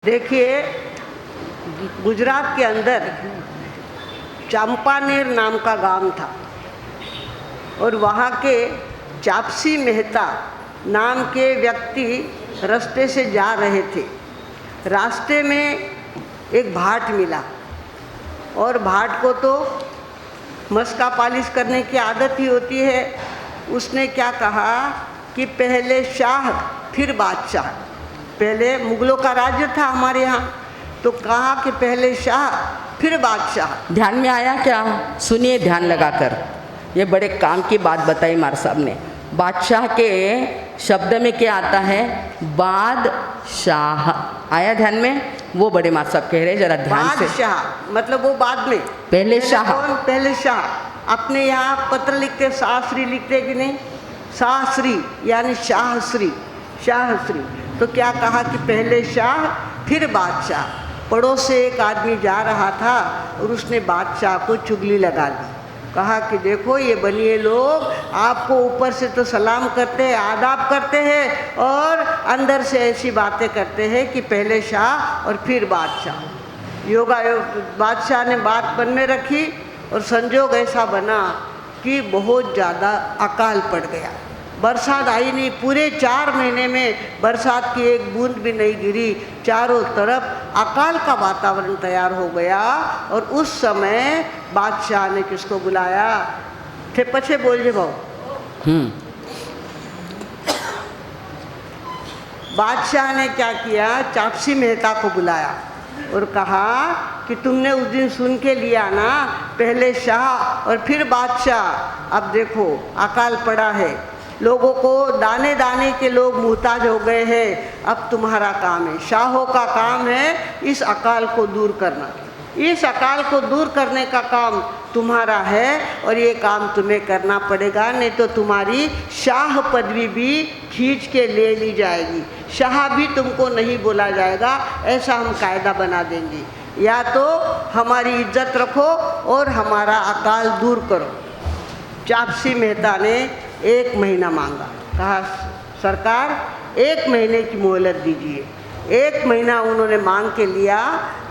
देखिए, गुजरात के अंदर चंपानेर नाम का गांव था और वहाँ के चापसी मेहता नाम के व्यक्ति रास्ते से जा रहे थे। रास्ते में एक भाट मिला और भाट को तो मस्का पालिश करने की आदत ही होती है। उसने क्या कहा कि पहले शाह फिर बादशाह। पहले मुगलों का राज्य था हमारे यहाँ, तो कहा कि पहले शाह फिर बादशाह। ध्यान में आया क्या? सुनिए ध्यान लगाकर। ये बड़े काम की बात बताई मार साहब ने। बादशाह के शब्द में क्या आता है? बादशाह। आया ध्यान में? वो बड़े मार साहब कह रहे, जरा ध्यान से। बादशाह मतलब वो बाद में, पहले शाह। कौन? पहले शाह। अपने यहाँ पत्र लिखते शाहश्री लिखते कि नहीं? शाहश्री यानी शाहश्री, शाहश्री। तो क्या कहा कि पहले शाह फिर बादशाह। पड़ोस से एक आदमी जा रहा था और उसने बादशाह को चुगली लगा दी। कहा कि देखो ये बनिए लोग आपको ऊपर से तो सलाम करते हैं, आदाब करते हैं और अंदर से ऐसी बातें करते हैं कि पहले शाह और फिर बादशाह। बादशाह ने बात मन में रखी और संजोग ऐसा बना कि बहुत ज़्यादा अकाल पड़ गया। बरसात आई नहीं, पूरे 4 महीने में बरसात की एक बूंद भी नहीं गिरी। चारों तरफ अकाल का वातावरण तैयार हो गया और उस समय बादशाह ने किसको बुलाया? थे पछे बोल जे भाव। बादशाह ने क्या किया? चापसी मेहता को बुलाया और कहा कि तुमने उस दिन सुन के लिया ना, पहले शाह और फिर बादशाह। अब देखो अकाल पड़ा है, लोगों को दाने दाने के लोग मुहताज हो गए हैं। अब तुम्हारा काम है, शाहों का काम है इस अकाल को दूर करना। इस अकाल को दूर करने का काम तुम्हारा है और ये काम तुम्हें करना पड़ेगा, नहीं तो तुम्हारी शाह पदवी भी खींच के ले ली जाएगी। शाह भी तुमको नहीं बोला जाएगा, ऐसा हम कायदा बना देंगे। या तो हमारी इज्जत रखो और हमारा अकाल दूर करो। चापसी मेहता ने 1 महीना मांगा। कहा सरकार 1 महीने की मोहलत दीजिए। 1 महीना उन्होंने मांग के लिया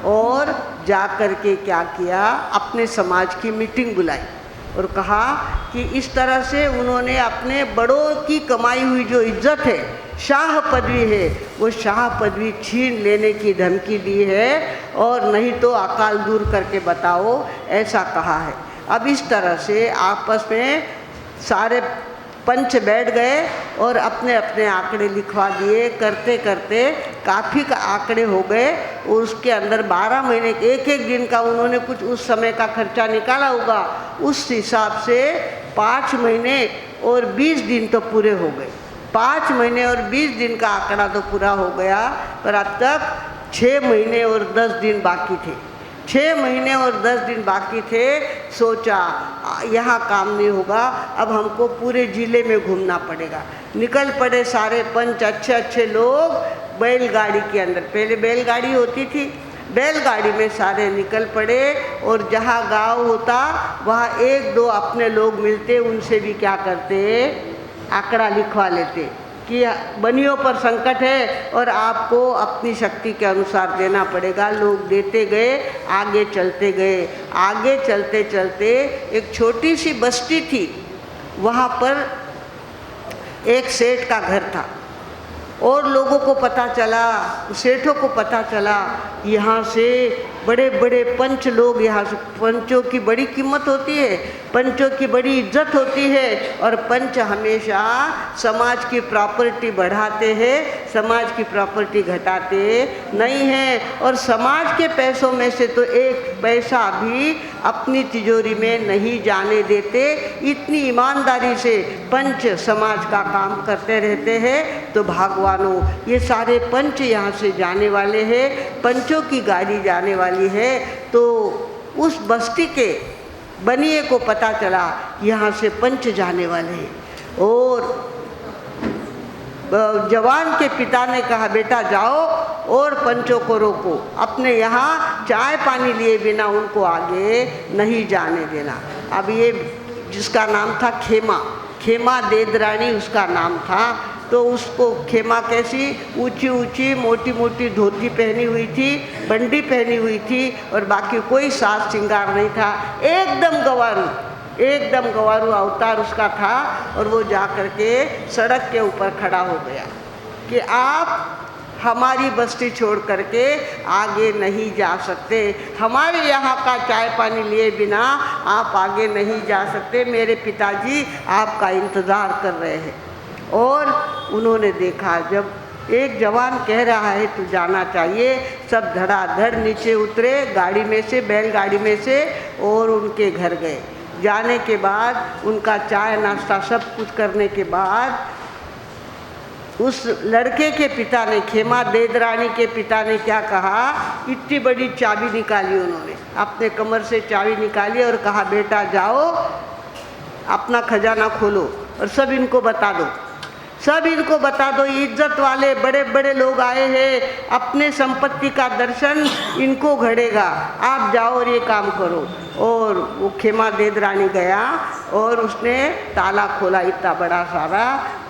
और जा कर के क्या किया? अपने समाज की मीटिंग बुलाई और कहा कि इस तरह से उन्होंने अपने बड़ों की कमाई हुई जो इज्जत है, शाह पदवी है, वो शाह पदवी छीन लेने की धमकी दी है और नहीं तो अकाल दूर करके बताओ, ऐसा कहा है। अब इस तरह से आपस में सारे पंच बैठ गए और अपने अपने आंकड़े लिखवा दिए। करते करते काफ़ी का आंकड़े हो गए और उसके अंदर 12 महीने एक दिन का उन्होंने कुछ उस समय का खर्चा निकाला होगा। उस हिसाब से 5 महीने और 20 दिन तो पूरे हो गए। 5 महीने और 20 दिन का आंकड़ा तो पूरा हो गया, पर अब तक 6 महीने और 10 दिन बाकी थे। 6 महीने और 10 दिन बाकी थे। सोचा यहाँ काम नहीं होगा, अब हमको पूरे ज़िले में घूमना पड़ेगा। निकल पड़े सारे पंच, अच्छे अच्छे लोग बैलगाड़ी के अंदर। पहले बैलगाड़ी होती थी, बैलगाड़ी में सारे निकल पड़े और जहाँ गांव होता वहाँ 1-2 अपने लोग मिलते, उनसे भी क्या करते? आंकड़ा लिखवा लेते कि बनियों पर संकट है और आपको अपनी शक्ति के अनुसार देना पड़ेगा। लोग देते गए, आगे चलते गए। आगे चलते चलते एक छोटी सी बस्ती थी, वहाँ पर एक सेठ का घर था और लोगों को पता चला, सेठों को पता चला यहाँ से बड़े बड़े पंच लोग, यहाँ से पंचों की बड़ी कीमत होती है, पंचों की बड़ी इज्जत होती है और पंच हमेशा समाज की प्रॉपर्टी बढ़ाते हैं, समाज की प्रॉपर्टी घटाते नहीं हैं और समाज के पैसों में से तो 1 पैसा भी अपनी तिजोरी में नहीं जाने देते। इतनी ईमानदारी से पंच समाज का काम करते रहते हैं। तो भगवानों, ये सारे पंच यहाँ से जाने वाले हैं, पंचों की गाड़ी जाने वाली है। तो उस बस्ती के बनिए को पता चला यहाँ से पंच जाने वाले हैं और जवान के पिता ने कहा बेटा जाओ और पंचों को रोको, अपने यहाँ चाय पानी लिए बिना उनको आगे नहीं जाने देना। अब ये जिसका नाम था खेमा, खेमा देदरानी उसका नाम था, तो उसको खेमा कैसी ऊंची ऊंची मोटी मोटी धोती पहनी हुई थी, बंडी पहनी हुई थी और बाकी कोई साज श्रृंगार नहीं था, एकदम गंवारू अवतार उसका था। और वो जा कर के सड़क के ऊपर खड़ा हो गया कि आप हमारी बस्ती छोड़ करके आगे नहीं जा सकते, हमारे यहाँ का चाय पानी लिए बिना आप आगे नहीं जा सकते, मेरे पिताजी आपका इंतज़ार कर रहे हैं। और उन्होंने देखा जब एक जवान कह रहा है तू जाना चाहिए, सब धड़ाधड़ नीचे उतरे गाड़ी में से, बैलगाड़ी में से, और उनके घर गए। जाने के बाद उनका चाय नाश्ता सब कुछ करने के बाद उस लड़के के पिता ने, खेमा देदरानी के पिता ने क्या कहा, इतनी बड़ी चाबी निकाली उन्होंने, अपने कमर से चाबी निकाली और कहा बेटा जाओ अपना खजाना खोलो और सब इनको बता दो, सब इनको बता दो, इज्जत वाले बड़े बड़े लोग आए हैं, अपने संपत्ति का दर्शन इनको घड़ेगा, आप जाओ और ये काम करो। और वो खेमा देदरानी गया और उसने ताला खोला, इतना बड़ा सारा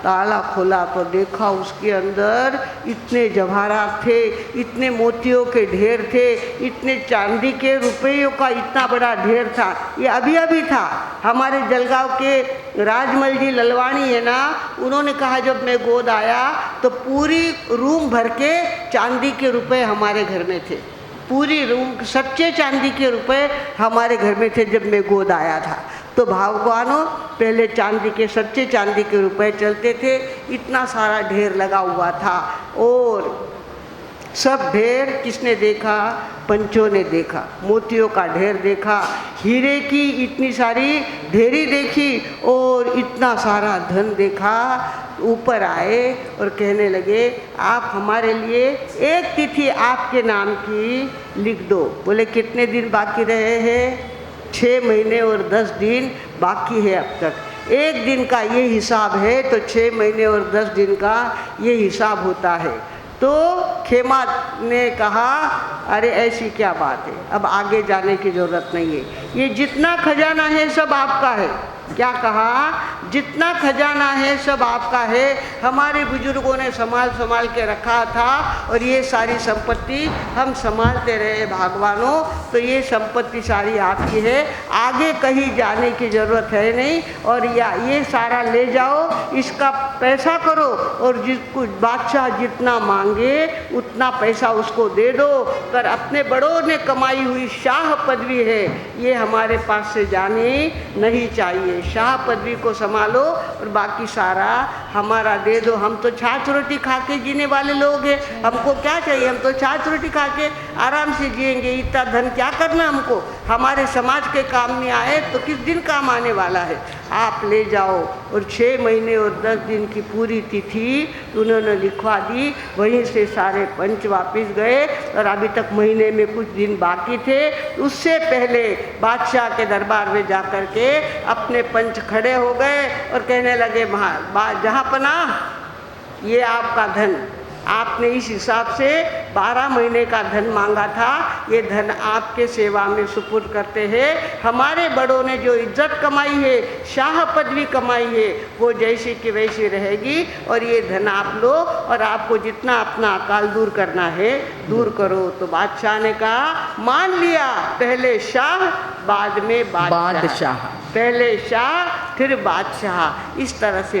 ताला खोला तो देखा उसके अंदर इतने जवाहरात थे, इतने मोतियों के ढेर थे, इतने चांदी के रुपयों का इतना बड़ा ढेर था। ये अभी अभी था, हमारे जलगांव के राजमल जी ललवाणी है ना, उन्होंने कहा जब मैं गोद आया तो पूरी रूम भर के चांदी के रुपए हमारे घर में थे, पूरी रूम सच्चे चांदी के रुपए हमारे घर में थे जब मैं गोद आया था। तो भगवानों पहले चांदी के, सच्चे चांदी के रुपए चलते थे, इतना सारा ढेर लगा हुआ था। और सब ढेर किसने देखा, पंचों ने देखा, मोतियों का ढेर देखा, हीरे की इतनी सारी ढेरी देखी और इतना सारा धन देखा। ऊपर आए और कहने लगे आप हमारे लिए एक तिथि आपके नाम की लिख दो। बोले कितने दिन बाकी रहे हैं, 6 महीने और 10 दिन बाकी है अब तक। एक दिन का ये हिसाब है तो 6 महीने और 10 दिन का ये हिसाब होता है। तो खेमा ने कहा अरे ऐसी क्या बात है, अब आगे जाने की ज़रूरत नहीं है, ये जितना खजाना है सब आपका है। क्या कहा, जितना खजाना है सब आपका है, हमारे बुजुर्गों ने संभाल संभाल के रखा था और ये सारी संपत्ति हम संभालते रहे भगवानों, तो ये संपत्ति सारी आपकी है, आगे कहीं जाने की ज़रूरत है नहीं। और या ये सारा ले जाओ, इसका पैसा करो और जिसको बादशाह जितना मांगे उतना पैसा उसको दे दो, पर अपने बड़ों ने कमाई हुई शाह पदवी है, ये हमारे पास से जानी नहीं चाहिए। शाह पदवी को संभालो और बाकी सारा हमारा दे दो। हम तो छाछ रोटी खा के जीने वाले लोग हैं, हमको क्या चाहिए, हम तो छाछ रोटी खा के आराम से जिएंगे, इतना धन क्या करना हमको, हमारे समाज के काम में आए तो किस दिन काम आने वाला है, आप ले जाओ। और 6 महीने और 10 दिन की पूरी तिथि उन्होंने लिखवा दी। वहीं से सारे पंच वापस गए और अभी तक महीने में कुछ दिन बाकी थे। उससे पहले बादशाह के दरबार में जा कर के अपने पंच खड़े हो गए और कहने लगे जहाँ पना ये आपका धन, आपने इस हिसाब से 12 महीने का धन मांगा था, ये धन आपके सेवा में सुपुर्द करते हैं। हमारे बड़ों ने जो इज्जत कमाई है, शाह पदवी कमाई है, वो जैसी की वैसी रहेगी और ये धन आप लो और आपको जितना अपना अकाल दूर करना है दूर करो। तो बादशाह ने कहा मान लिया, पहले शाह बाद में बादशाह, पहले शाह फिर बादशाह। इस तरह से